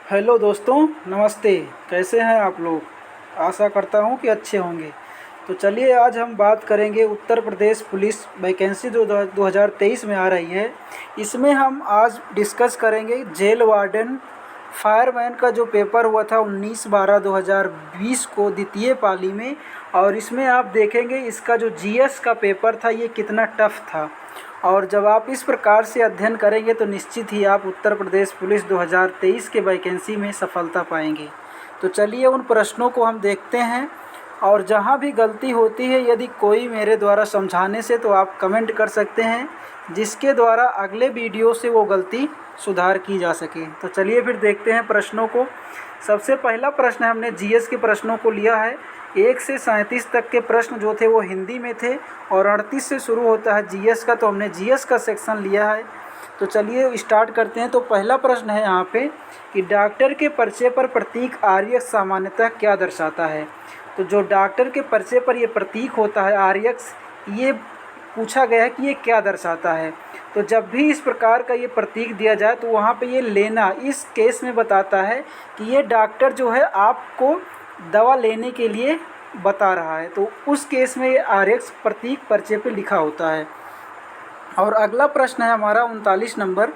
Hello दोस्तों, नमस्ते। कैसे हैं आप लोग? आशा करता हूं कि अच्छे होंगे। तो चलिए, आज हम बात करेंगे उत्तर प्रदेश पुलिस वैकेंसी जो 2023 में आ रही है। इसमें हम आज डिस्कस करेंगे जेल वार्डन फायरमैन का जो पेपर हुआ था 19/12/2020 को द्वितीय पाली में। और इसमें आप देखेंगे इसका जो जीएस का पेपर था ये कितना टफ था। और जब आप इस प्रकार से अध्ययन करेंगे तो निश्चित ही आप उत्तर प्रदेश पुलिस 2023 के वैकेंसी में सफलता पाएंगे। तो चलिए उन प्रश्नों को हम देखते हैं। और जहाँ भी गलती होती है, यदि कोई मेरे द्वारा समझाने से, तो आप कमेंट कर सकते हैं, जिसके द्वारा अगले वीडियो से वो गलती सुधार की जा सके। तो चलिए फिर देखते हैं प्रश्नों को। सबसे पहला प्रश्न है, हमने जीएस के प्रश्नों को लिया है। 1 से 37 तक के प्रश्न जो थे वो हिंदी में थे और 38 से शुरू होता है जीएस का, तो हमने जीएस का सेक्शन लिया है। तो चलिए स्टार्ट करते हैं। तो पहला प्रश्न है यहाँ पे कि डॉक्टर के पर्चे पर प्रतीक आरएक्स सामान्यतः क्या दर्शाता है। तो जो डॉक्टर के पर्चे पर ये प्रतीक होता है आरएक्स, ये पूछा गया है कि ये क्या दर्शाता है। तो जब भी इस प्रकार का ये प्रतीक दिया जाए तो वहाँ पे ये लेना, इस केस में बताता है कि ये डॉक्टर जो है आपको दवा लेने के लिए बता रहा है। तो उस केस में ये आरएक्स प्रतीक पर्चे पे लिखा होता है। और अगला प्रश्न है हमारा 39 नंबर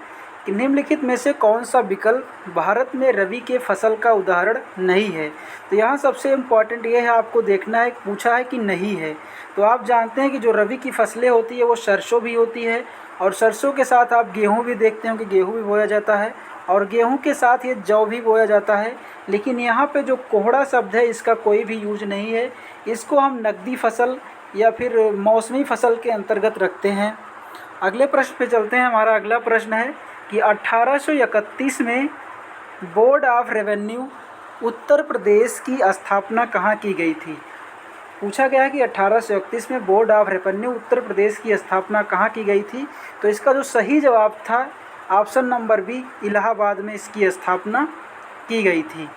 कि निम्नलिखित में से कौन सा विकल्प भारत में रबी के फसल का उदाहरण नहीं है। तो यहाँ सबसे इम्पॉर्टेंट ये है, आपको देखना है, पूछा है कि नहीं है। तो आप जानते हैं कि जो रबी की फसलें होती है वो सरसों भी होती है, और सरसों के साथ आप गेहूँ भी देखते हो कि गेहूँ भी बोया जाता है, और गेहूँ के साथ ये जौ भी बोया जाता है। लेकिन यहाँ पे जो कोहड़ा शब्द है इसका कोई भी यूज नहीं है। इसको हम नकदी फसल या फिर मौसमी फसल के अंतर्गत रखते हैं। अगले प्रश्न पे चलते हैं। हमारा अगला प्रश्न है कि 1831 में board of revenue Uttar Pradesh की स्थापना कहाँ की गई थी। पूछा गया है कि 1831 में board of revenue Uttar Pradesh की स्थापना कहाँ की गई थी। तो इसका जो सही जवाब था ऑप्शन नंबर बी, इलाहाबाद में इसकी स्थापना की गई थी।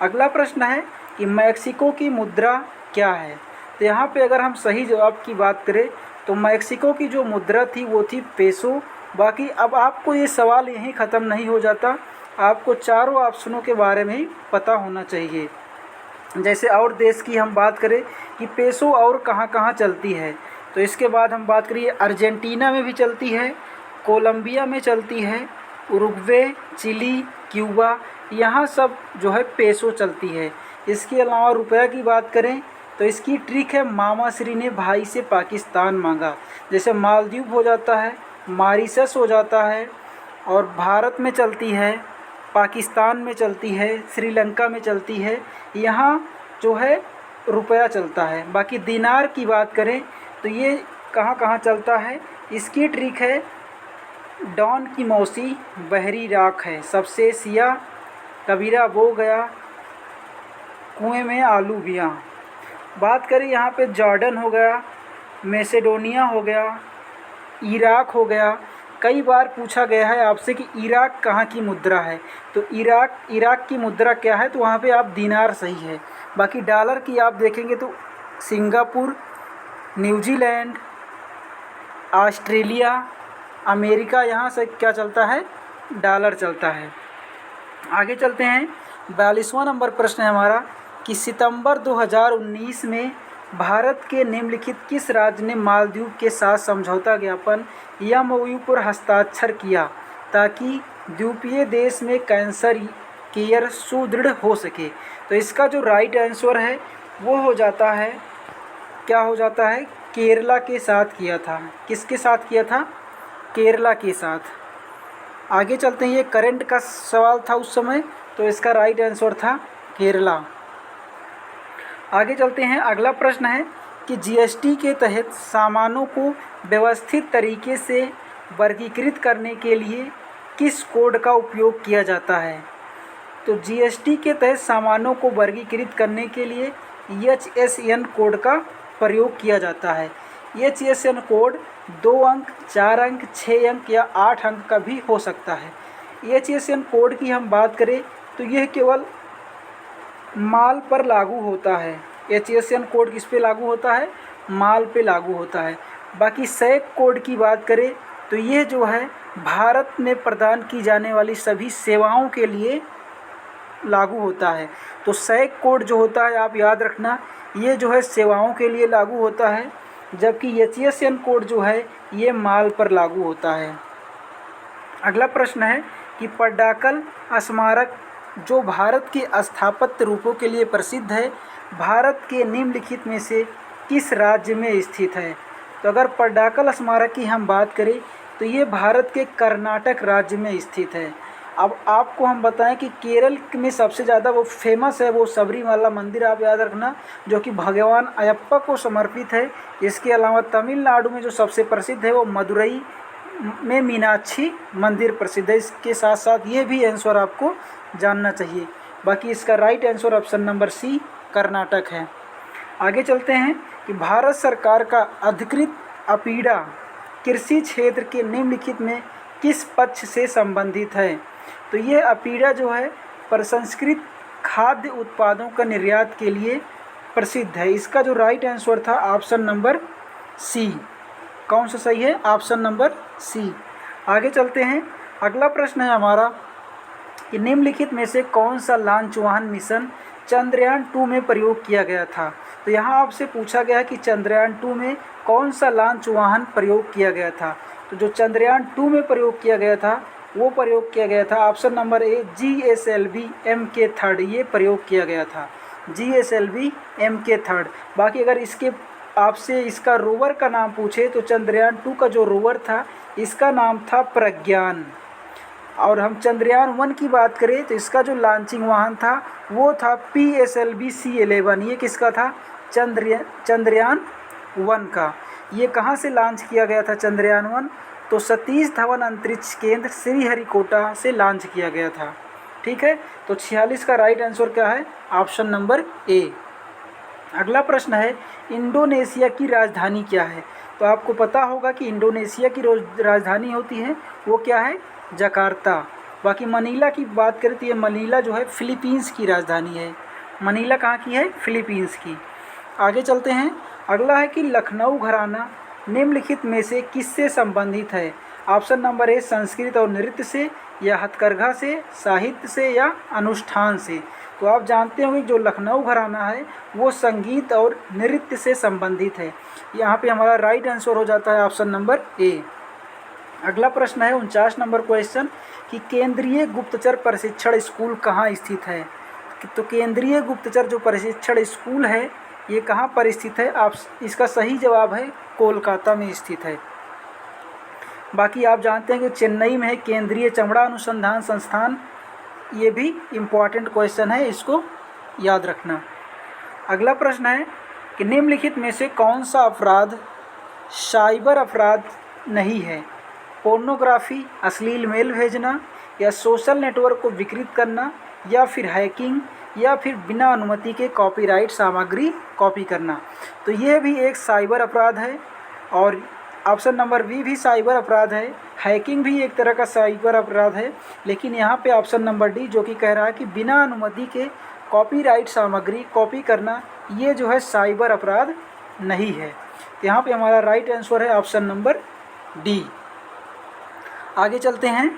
अगला प्रश्न है कि मैक्सिको की मुद्रा क्या है। तो यहाँ पे अगर हम सही जवाब की बात करें तो मैक्सिको की जो मुद्रा थी वो थी पेसो। बाकी अब आपको ये सवाल यहीं ख़त्म नहीं हो जाता, आपको चारों ऑप्शनों के बारे में पता होना चाहिए। जैसे और देश की हम बात करें कि पेसो और कहाँ कहाँ चलती है, तो इसके बाद हम बात करिए अर्जेंटीना में भी चलती है, कोलंबिया में चलती है, उरुग्वे, चिली, क्यूबा, यहाँ सब जो है पेसो चलती है। इसके अलावा रुपया की बात करें तो इसकी ट्रिक है, मामा श्री ने भाई से पाकिस्तान मांगा। जैसे मालदीव हो जाता है, मॉरिशस हो जाता है, और भारत में चलती है, पाकिस्तान में चलती है, श्रीलंका में चलती है, यहाँ जो है रुपया चलता है। बाकी दिनार की बात करें तो ये कहाँ कहाँ चलता है, इसकी ट्रिक है, डॉन की मौसी बहरी राख है, सबसे सिया कबीरा बो गया, कुएं में आलू बिया। बात करें यहाँ पे जॉर्डन हो गया, मैसेडोनिया हो गया, इराक हो गया। कई बार पूछा गया है आपसे कि इराक कहाँ की मुद्रा है, तो इराक की मुद्रा क्या है, तो वहाँ पे आप दिनार सही है। बाकी डॉलर की आप देखेंगे तो सिंगापुर, न्यूजीलैंड, ऑस्ट्रेलिया, अमेरिका, यहाँ से क्या चलता है, डॉलर चलता है। आगे चलते हैं। 42वां नंबर प्रश्न है हमारा कि सितंबर 2019 में भारत के निम्नलिखित किस राज्य ने मालदीव के साथ समझौता ज्ञापन एमओयू पर हस्ताक्षर किया ताकि द्वीपीय देश में कैंसर केयर सुदृढ़ हो सके। तो इसका जो राइट आंसर है वो हो जाता है, क्या हो जाता है, केरला के साथ किया था। किसके साथ किया था, केरला के साथ। आगे चलते हैं, ये करंट का सवाल था उस समय, तो इसका राइट आंसर था केरला। आगे चलते हैं। अगला प्रश्न है कि जीएसटी के तहत सामानों को व्यवस्थित तरीके से वर्गीकृत करने के लिए किस कोड का उपयोग किया जाता है। तो जीएसटी के तहत सामानों को वर्गीकृत करने के लिए HSN कोड का प्रयोग किया जाता है। HSN कोड 2 अंक, 4 अंक, 6 अंक या 8 अंक का भी हो सकता है। HSN कोड की हम बात करें तो यह केवल माल पर लागू होता है। HSN कोड किस पे लागू होता है, माल पे लागू होता है। बाकी सैक कोड की बात करें तो यह जो है भारत में प्रदान की जाने वाली सभी सेवाओं के लिए लागू होता है। तो सैक कोड जो होता है आप याद रखना, ये जो है सेवाओं के लिए लागू होता है, जबकि HSN कोड जो है ये माल पर लागू होता है। अगला प्रश्न है कि पड्डाकल स्मारक जो भारत के स्थापत्य रूपों के लिए प्रसिद्ध है, भारत के निम्नलिखित में से किस राज्य में स्थित है? तो अगर पड्डाकल स्मारक की हम बात करें तो ये भारत के कर्नाटक राज्य में स्थित है। अब आपको हम बताएं कि केरल में सबसे ज़्यादा वो फेमस है वो सबरीमाला मंदिर, आप याद रखना, जो कि भगवान अयप्पा को समर्पित है। इसके अलावा तमिलनाडु में जो सबसे प्रसिद्ध है वो मदुरई में मीनाक्षी मंदिर प्रसिद्ध है। इसके साथ साथ ये भी आंसर आपको जानना चाहिए। बाकी इसका right answer option number C Karnataka है। आगे चलते हैं कि भारत सरकार का अधिकृत अपीडा कृषि क्षेत्र के निम्नलिखित में किस पक्ष से संबंधित है? तो ये अपीडा जो है प्रसंस्कृत खाद्य उत्पादों का निर्यात के लिए प्रसिद्ध है। इसका जो राइट आंसर था ऑप्शन नंबर सी। कौन सा सही है? Option number C. आगे चलते हैं। अगला प्रश्न है हमारा कि निम्नलिखित में से कौन सा लॉन्च वाहन मिशन चंद्रयान 2 में प्रयोग किया गया था? तो यहाँ आपसे पूछा गया है कि चंद्रयान 2 में कौन सा लॉन्च वाहन प्रयोग किया गया था? तो जो चंद्रयान 2 में प्रयोग किया गया था वो प्रयोग किया गया था option number A GSLV Mk3, ये प्रयोग किया गया था GSLV Mk3। बाकी अगर इसके आपसे इसका रोवर का नाम पूछे तो चंद्रयान 2 का जो रोवर था इसका नाम था प्रज्ञान। और हम चंद्रयान 1 की बात करें तो इसका जो लॉन्चिंग वाहन था वो था PSLV C11। ये किसका था? चंद्रयान 1 का। ये कहाँ से लॉन्च किया गया था चंद्रयान 1? तो सतीश धवन अंतरिक्ष केंद्र श्रीहरिकोटा से लॉन्च किया गया था। ठीक है, तो 46 का राइट आंसर क्या है? Option number A. अगला प्रश्न है इंडोनेशिया की राजधानी क्या है? तो आपको पता होगा कि इंडोनेशिया की राजधानी होती है वो क्या है? जकार्ता। बाकी मनीला की बात करें तो ये मनीला जो है फिलीपींस की राजधानी है। मनीला कहाँ की है? फिलीपींस की। आगे चलते हैं। अगला है कि लखनऊ घराना निम्नलिखित में से किससे संबंधित है? ऑप्शन नंबर ए संस्कृत और नृत्य से, या हथकरघा से, साहित्य से, या अनुष्ठान से। तो आप जानते होंगे जो लखनऊ घराना है वो संगीत और नृत्य से संबंधित है। यहाँ पे हमारा राइट आंसर हो जाता है ऑप्शन नंबर ए। अगला प्रश्न है 49 नंबर क्वेश्चन कि केंद्रीय गुप्तचर प्रशिक्षण स्कूल कहाँ स्थित है? तो केंद्रीय गुप्तचर जो प्रशिक्षण स्कूल है ये कहाँ पर स्थित है? आप इसका सही जवाब है कोलकाता में स्थित है। बाकी आप जानते हैं कि चेन्नई में है केंद्रीय चमड़ा अनुसंधान संस्थान। ये भी इम्पॉर्टेंट क्वेश्चन है, इसको याद रखना। अगला प्रश्न है कि निम्नलिखित में से कौन सा अपराध साइबर अपराध नहीं है? पोर्नोग्राफी, अश्लील मेल भेजना, या सोशल नेटवर्क को विकृत करना, या फिर हैकिंग, या फिर बिना अनुमति के कॉपीराइट सामग्री कॉपी करना। तो यह भी एक साइबर अपराध है और ऑप्शन नंबर बी भी साइबर अपराध है। हैकिंग भी एक तरह का साइबर अपराध है, लेकिन यहाँ पे ऑप्शन नंबर डी जो कि कह रहा है कि बिना अनुमति के कॉपीराइट सामग्री कॉपी करना ये जो है साइबर अपराध नहीं है। यहाँ पे हमारा राइट आंसर है ऑप्शन नंबर डी। आगे चलते हैं।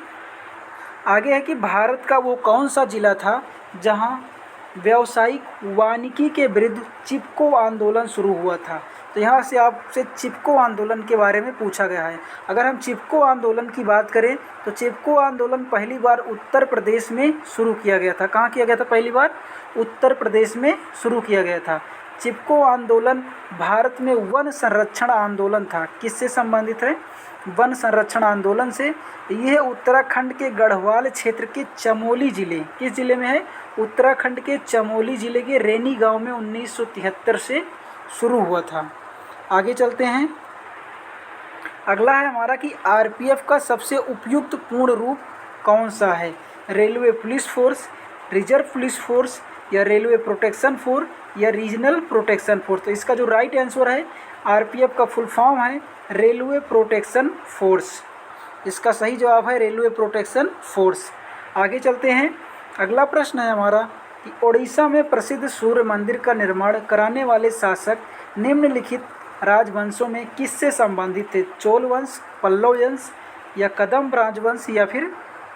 आगे है कि भारत का वो कौन सा जिला था जहाँ व्यावसायिक वानिकी के विरुद्ध चिपको आंदोलन शुरू हुआ था? तो यहाँ से आपसे चिपको आंदोलन के बारे में पूछा गया है। अगर हम चिपको आंदोलन की बात करें तो चिपको आंदोलन पहली बार उत्तर प्रदेश में शुरू किया गया था। कहाँ किया गया था? पहली बार उत्तर प्रदेश में शुरू किया गया था। चिपको आंदोलन भारत में वन संरक्षण आंदोलन था। किससे संबंधित है? वन संरक्षण आंदोलन से। यह उत्तराखंड के गढ़वाल क्षेत्र के चमोली जिले, किस जिले में है? उत्तराखंड के चमोली जिले के रैनी गांव में 1973 से शुरू हुआ था। आगे चलते हैं। अगला है हमारा कि आरपीएफ का सबसे उपयुक्त पूर्ण रूप कौन सा है? Railway police force, reserve police force, या रेलवे प्रोटेक्शन फोर्स, या रीजनल प्रोटेक्शन फोर्स। तो इसका जो राइट आंसर है आरपीएफ का फुल फॉर्म है रेलवे प्रोटेक्शन फोर्स। इसका सही जवाब है रेलवे प्रोटेक्शन फोर्स। आगे चलते हैं। अगला प्रश्न है हमारा कि ओडिशा में प्रसिद्ध सूर्य मंदिर का निर्माण कराने वाले शासक निम्नलिखित राजवंशों में किससे संबंधित थे? चोल वंश, पल्लव वंश, या कदम राजवंश, या फिर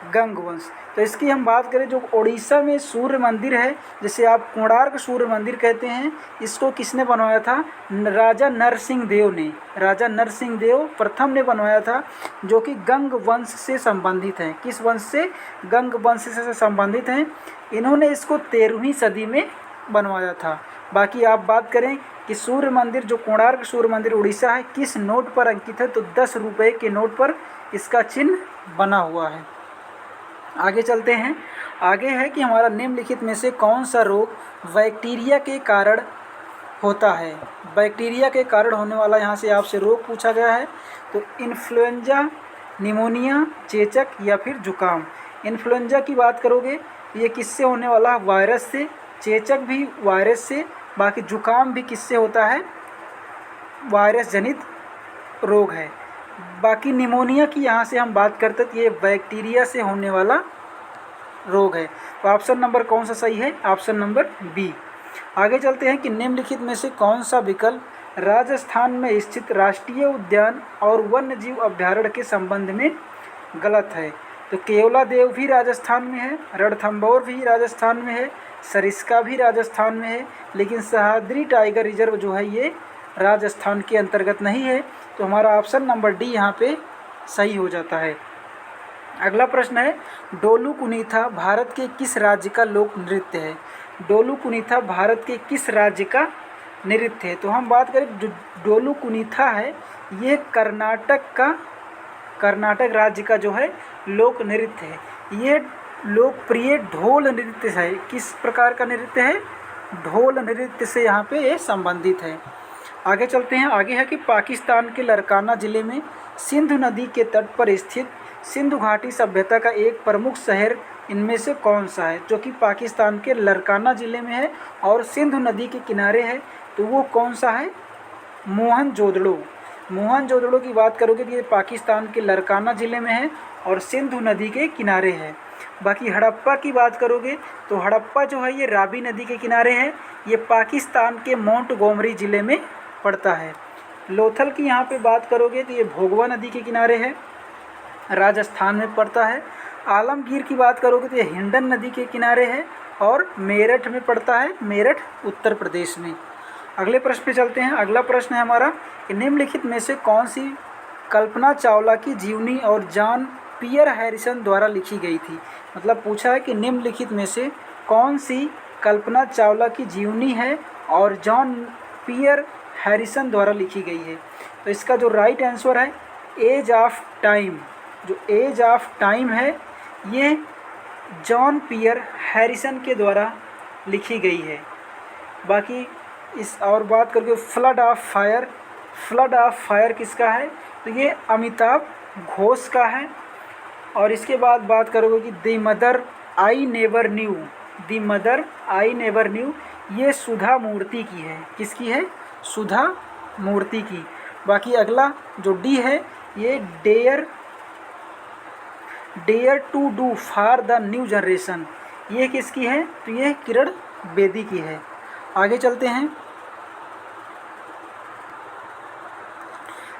गंग वंश। तो इसकी हम बात करें, जो उड़ीसा में सूर्य मंदिर है, जिसे आप कोणार्क सूर्य मंदिर कहते हैं, इसको किसने बनवाया था? राजा नरसिंह देव ने। राजा नरसिंह देव प्रथम ने बनवाया था, जो कि गंग वंश से संबंधित है। किस वंश से? गंग वंश से संबंधित हैं। इन्होंने इसको 13वीं सदी में बनवाया था। बाकी आप बात करें कि सूर्य मंदिर, जो कोणार्क सूर्य मंदिर उड़ीसा है, किस नोट पर अंकित है? तो 10 रुपये के नोट पर इसका चिन्ह बना हुआ है। आगे चलते हैं। आगे है कि हमारा निम्नलिखित में से कौन सा रोग बैक्टीरिया के कारण होता है? बैक्टीरिया के कारण होने वाला यहाँ से आपसे रोग पूछा गया है। तो इन्फ्लुएंजा, निमोनिया, चेचक या फिर जुकाम। इन्फ्लुएंजा की बात करोगे, ये किससे होने वाला? वायरस से। चेचक भी वायरस से। बाकी जुकाम भी किससे होता है? वायरस जनित रोग है। बाकी निमोनिया की यहाँ से हम बात करते तो ये बैक्टीरिया से होने वाला रोग है। तो ऑप्शन नंबर कौन सा सही है? Option number B. आगे चलते हैं कि निम्नलिखित में से कौन सा विकल्प राजस्थान में स्थित राष्ट्रीय उद्यान और वन्य जीव अभ्यारण्य के संबंध में गलत है? तो केवला देव भी राजस्थान में है, रणथंभौर भी राजस्थान में है, सरिस्का भी राजस्थान में है, लेकिन सह्याद्री टाइगर रिजर्व जो है ये राजस्थान के अंतर्गत नहीं है। तो हमारा ऑप्शन नंबर डी यहाँ पे सही हो जाता है। अगला प्रश्न है, डोलू कुनीथा भारत के किस राज्य का लोक नृत्य है? डोलू कुनीथा भारत के किस राज्य का नृत्य है? तो हम बात करें, जो डोलू कुनीथा है ये कर्नाटक राज्य का जो है लोक नृत्य है। ये लोकप्रिय ढोल नृत्य है। किस प्रकार का नृत्य है? ढोल नृत्य से यहाँ पे ये संबंधित है। आगे चलते हैं। आगे है कि पाकिस्तान के लरकाना ज़िले में सिंधु नदी के तट पर स्थित सिंधु घाटी सभ्यता का एक प्रमुख शहर इनमें से कौन सा है? जो कि पाकिस्तान के लरकाना ज़िले में है और सिंधु नदी के किनारे है। तो वो कौन सा है? मोहनजोदड़ो। मोहनजोदड़ो की बात करोगे तो ये पाकिस्तान के लरकाना ज़िले में है और सिंधु नदी के किनारे है। बाकी हड़प्पा की बात करोगे तो हड़प्पा जो है ये रावी नदी के किनारे है। ये पाकिस्तान के मोंटगोमरी ज़िले में पड़ता है। लोथल की यहाँ पे बात करोगे तो ये भोगवा नदी के किनारे है, राजस्थान में पड़ता है। आलमगीर की बात करोगे तो ये हिंडन नदी के किनारे है और मेरठ में पड़ता है, मेरठ उत्तर प्रदेश में। अगले प्रश्न पे चलते हैं। अगला प्रश्न है हमारा कि निम्नलिखित में से कौन सी कल्पना चावला की जीवनी और जॉन पियर हैरिसन द्वारा लिखी गई थी? मतलब पूछा है कि निम्नलिखित में से कौन सी कल्पना चावला की जीवनी है और जॉन पियर हैरिसन द्वारा लिखी गई है? तो इसका जो राइट आंसर है एज ऑफ टाइम। जो एज ऑफ टाइम है ये जॉन पियर हैरिसन के द्वारा लिखी गई है। बाकी इस और बात करके flood of fire, flood of fire किसका है? तो ये अमिताभ घोष का है। और इसके बाद बात करोगे कि the mother I never knew, the mother I never knew, ये सुधा मूर्ति की है। किसकी है? सुधा मूर्ति की। बाकी अगला जो डी है ये dare to do for the new generation, ये किसकी है? तो ये किरण बेदी की है। आगे चलते हैं।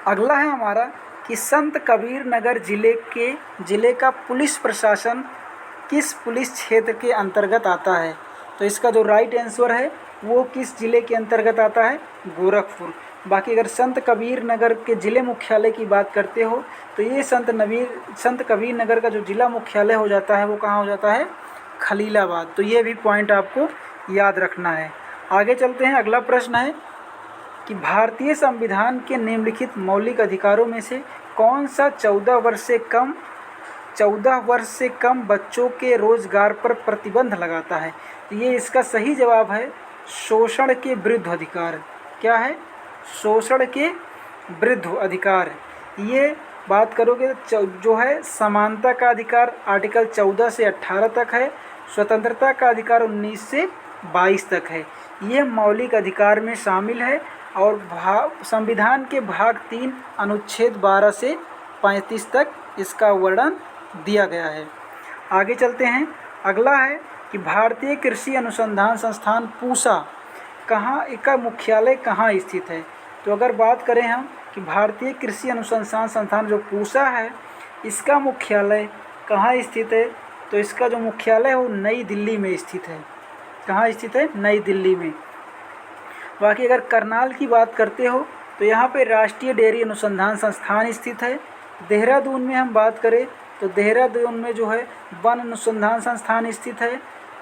अगला है हमारा कि संत कबीर नगर जिले का पुलिस प्रशासन किस पुलिस क्षेत्र के अंतर्गत आता है? तो इसका जो राइट आंसर है वो किस ज़िले के अंतर्गत आता है? गोरखपुर। बाकी अगर संत कबीर नगर के ज़िले मुख्यालय की बात करते हो तो ये संत कबीर नगर का जो ज़िला मुख्यालय हो जाता है वो कहाँ हो जाता है? खलीलाबाद। तो ये भी पॉइंट आपको याद रखना है। आगे चलते हैं। अगला प्रश्न है कि भारतीय संविधान के निम्नलिखित मौलिक अधिकारों में से कौन सा 14 वर्ष से कम बच्चों के रोजगार पर प्रतिबंध लगाता है? तो ये इसका सही जवाब है शोषण के विरुद्ध अधिकार। क्या है? शोषण के विरुद्ध अधिकार। ये बात करोगे तो जो है समानता का अधिकार आर्टिकल 14 से 18 तक है, स्वतंत्रता का अधिकार 19 से 22 तक है। ये मौलिक अधिकार में शामिल है और संविधान के भाग 3 अनुच्छेद 12 से 35 तक इसका वर्णन दिया गया है। आगे चलते हैं। अगला है कि भारतीय कृषि अनुसंधान संस्थान पूसा का मुख्यालय कहाँ स्थित है? तो अगर बात करें हम कि भारतीय कृषि अनुसंधान संस्थान जो पूसा है इसका मुख्यालय कहाँ स्थित है? तो इसका जो मुख्यालय है वो नई दिल्ली में स्थित है। कहाँ स्थित है? नई दिल्ली में। बाकी अगर करनाल की बात करते हो तो यहाँ पे राष्ट्रीय डेयरी अनुसंधान संस्थान स्थित है। देहरादून में हम बात करें तो देहरादून में जो है वन अनुसंधान संस्थान स्थित है,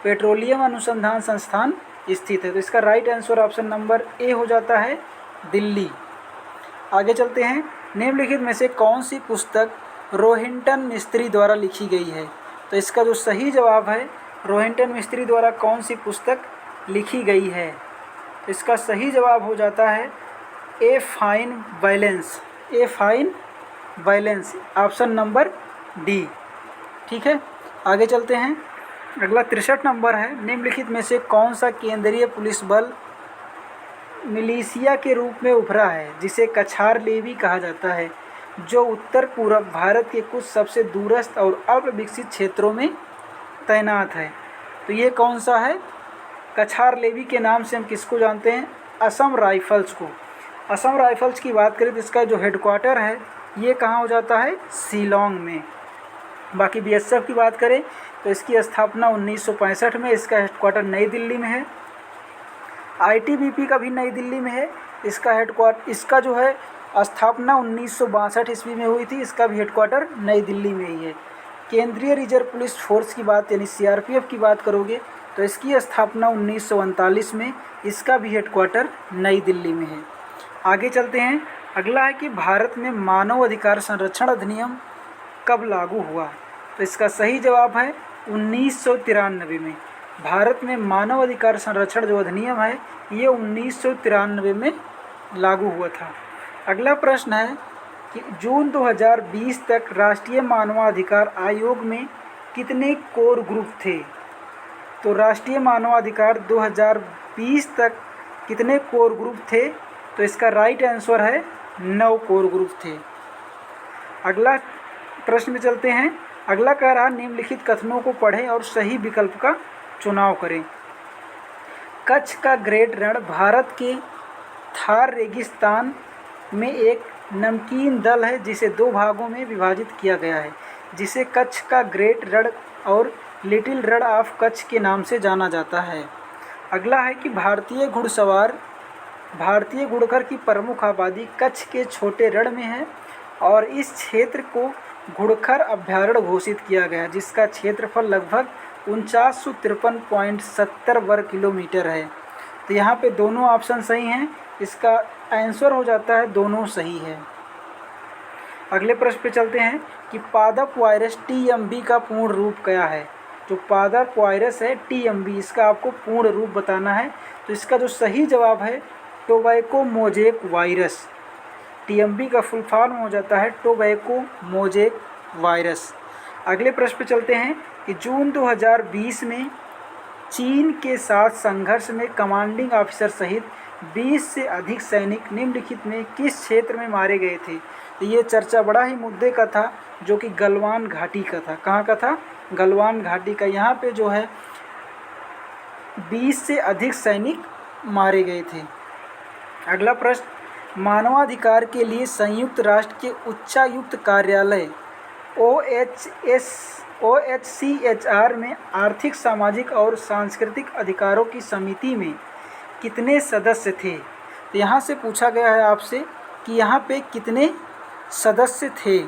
पेट्रोलियम अनुसंधान संस्थान स्थित है। तो इसका right answer option number A हो जाता है, दिल्ली। आगे चलते हैं। निम्नलिखित में से कौन सी पुस्तक रोहिंटन मिस्त्री द्वारा लिखी गई है? तो इसका जो सही जवाब है, रोहिंटन मिस्त्री द्वारा कौन सी पुस्तक लिखी गई है? तो इसका सही जवाब हो जाता है a fine balance. A fine balance, option number D. ठीक है, आगे चलते हैं। अगला 63 नंबर है। निम्नलिखित में से कौन सा केंद्रीय पुलिस बल मिलिशिया के रूप में उभरा है जिसे कछार लेवी कहा जाता है, जो उत्तर पूर्व भारत के कुछ सबसे दूरस्थ और अल्प विकसित क्षेत्रों में तैनात है? तो ये कौन सा है? कछार लेवी के नाम से हम किसको जानते हैं? असम राइफल्स को। असम राइफल्स की बात करें तो इसका जो हेडक्वार्टर है ये कहाँ हो जाता है? शिलोंग में। बाकी बीएसएफ की बात करें तो इसकी स्थापना 1965 में, इसका हेडक्वार्टर नई दिल्ली में है। आईटीबीपी का भी नई दिल्ली में है। इसका जो है स्थापना 1962 ईस्वी में हुई थी, इसका भी हेडक्वार्टर नई दिल्ली में ही है। केंद्रीय रिजर्व पुलिस फोर्स की बात यानी सीआरपीएफ की बात करोगे तो इसकी स्थापना 1939 में, इसका भी हेडक्वार्टर नई दिल्ली में है। आगे चलते हैं। अगला है कि भारत में मानव अधिकार संरक्षण अधिनियम कब लागू हुआ? तो इसका सही जवाब है 1993 में। भारत में मानव अधिकार संरक्षण जो अधिनियम है ये 1993 में लागू हुआ था। अगला प्रश्न है कि जून 2020 तक राष्ट्रीय मानवाधिकार आयोग में कितने कोर ग्रुप थे? तो राष्ट्रीय मानवाधिकार 2020 तक कितने कोर ग्रुप थे? तो इसका राइट आंसर है 9 कोर ग्रुप थे। अगला प्रश्न में चलते हैं। अगला कह रहा निम्नलिखित कथनों को पढ़ें और सही विकल्प का चुनाव करें। कच्छ का ग्रेट रण भारत के थार रेगिस्तान में एक नमकीन दल है जिसे 2 भागों में विभाजित किया गया है, जिसे कच्छ का ग्रेट रण और लिटिल रण ऑफ कच्छ के नाम से जाना जाता है। अगला है कि भारतीय घुड़खर की प्रमुख आबादी कच्छ के छोटे रण में है और इस क्षेत्र को घुड़खर अभ्यारण्य घोषित किया गया, जिसका क्षेत्रफल लगभग 4953.70 वर्ग किलोमीटर है। तो यहाँ पे दोनों ऑप्शन सही हैं, इसका आंसर हो जाता है दोनों सही है। अगले प्रश्न पे चलते हैं कि पादप वायरस टीएमबी का पूर्ण रूप क्या है? जो पादप वायरस है टीएमबी, इसका आपको पूर्ण रूप बताना है। तो इसका जो सही जवाब है टोबैको मोजेक वायरस। टीएमबी का फुल फॉर्म हो जाता है टोबैको मोजेक वायरस। अगले प्रश्न पे चलते हैं कि जून 2020 में चीन के साथ संघर्ष में कमांडिंग ऑफिसर सहित 20 से अधिक सैनिक निम्नलिखित में किस क्षेत्र में मारे गए थे? तो ये चर्चा बड़ा ही मुद्दे का था, जो कि गलवान घाटी का था। कहाँ का था? गलवान घाटी का। यहाँ पे जो है 20 से अधिक सैनिक मारे गए थे। अगला प्रश्न, मानवाधिकार के लिए संयुक्त राष्ट्र के उच्चायुक्त कार्यालय OHCHR में आर्थिक, सामाजिक और सांस्कृतिक अधिकारों की समिति में कितने सदस्य थे? तो यहाँ से पूछा गया है आपसे कि यहाँ पे कितने सदस्य थे।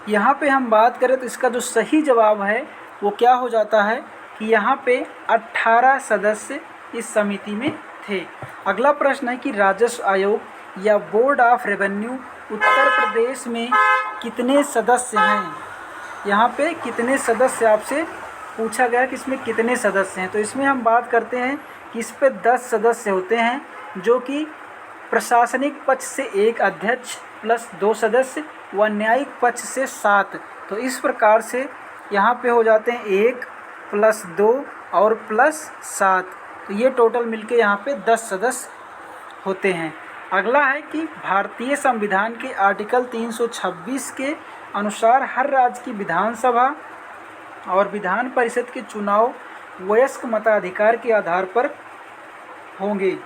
यहाँ पे हम बात करें तो इसका जो सही जवाब है वो क्या हो जाता है कि यहाँ पे 18 सदस्य इस समिति में थे। अगला प्रश्न है कि राजस्व आयोग या board of revenue Uttar Pradesh में कितने सदस्य हैं? यहाँ पे कितने सदस्य आपसे पूछा गया कि इसमें कितने सदस्य हैं। तो इसमें हम बात करते हैं कि इस पे 10 सदस्य होते हैं, जो कि प्रशासनिक पक्ष से 1 अध्यक्ष प्लस 2 सदस्य व न्यायिक पक्ष से 7। तो इस प्रकार से यहाँ पे हो जाते हैं 1 प्लस 2 और प्लस 7। तो ये टोटल मिलके यहाँ पे 10 सदस्य होते हैं। अगला है कि भारतीय संविधान के आर्टिकल 326 के अनुसार हर राज्य की विधानसभा और विधान परिषद के चुनाव वयस्क मताधिकार के आधार पर होंगे।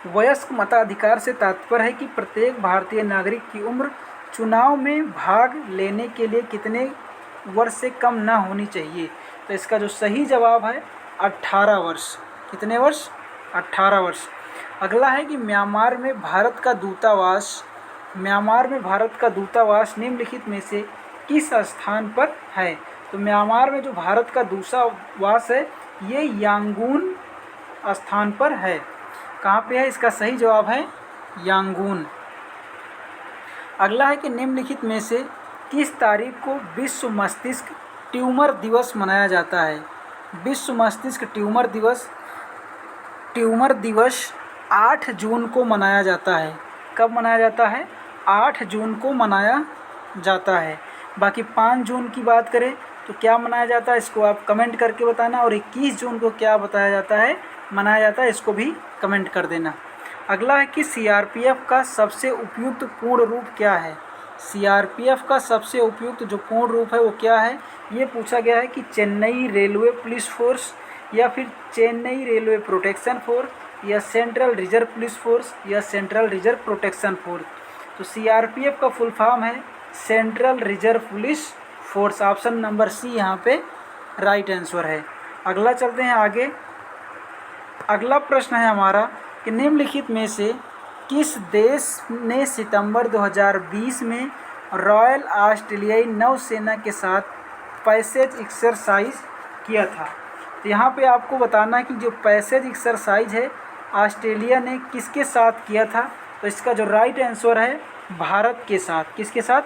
वयस्क मताधिकार से तात्पर्य है कि प्रत्येक भारतीय नागरिक की उम्र चुनाव में भाग लेने के लिए कितने वर्ष से कम ना होनी चाहिए? तो इसका जो सही जवाब है 18 वर्ष। कितने वर्ष? 18 वर्ष। अगला है कि म्यांमार में भारत का दूतावास निम्नलिखित में से किस स्थान पर है? तो म्यांमार में जो भारत का दूतावास है ये यांगून स्थान पर है। कहाँ पे है? इसका सही जवाब है यांगून। अगला है कि निम्नलिखित में से किस तारीख को विश्व मस्तिष्क ट्यूमर दिवस मनाया जाता है? विश्व मस्तिष्क ट्यूमर दिवस 8 जून को मनाया जाता है। कब मनाया जाता है? 8 जून को मनाया जाता है। बाकी 5 जून की बात करें तो क्या मनाया जाता है, इसको आप कमेंट करके बताना। और 21 जून को क्या बताया जाता है, मनाया जाता है, इसको भी कमेंट कर देना। अगला है कि सीआरपीएफ का सबसे उपयुक्त पूर्ण रूप क्या है? सीआरपीएफ का सबसे उपयुक्त जो पूर्ण रूप है वो क्या है? ये पूछा गया है कि चेन्नई रेलवे पुलिस फोर्स, या फिर चेन्नई रेलवे प्रोटेक्शन फोर्स, या सेंट्रल रिजर्व पुलिस फोर्स, या सेंट्रल रिजर्व प्रोटेक्शन फोर्स। तो सीआरपीएफ का फुल फॉर्म है central reserve police force. Option number C यहाँ पे राइट आंसर है। अगला चलते हैं आगे। अगला प्रश्न है हमारा कि निम्नलिखित में से किस देश ने सितंबर 2020 में रॉयल ऑस्ट्रेलियाई नौसेना के साथ पैसेज एक्सरसाइज किया था? तो यहाँ पे आपको बताना है कि जो पैसेज एक्सरसाइज है ऑस्ट्रेलिया ने किसके साथ किया था? तो इसका जो राइट आंसर है भारत के साथ। किसके साथ?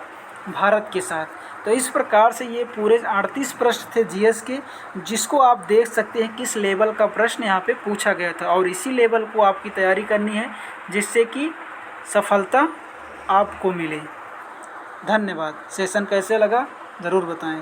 भारत के साथ। तो इस प्रकार से ये पूरे 38 प्रश्न थे जीएस के, जिसको आप देख सकते हैं किस लेवल का प्रश्न यहाँ पे पूछा गया था। और इसी लेवल को आपकी तैयारी करनी है जिससे कि सफलता आपको मिले। धन्यवाद। सेशन कैसे लगा ज़रूर बताएं।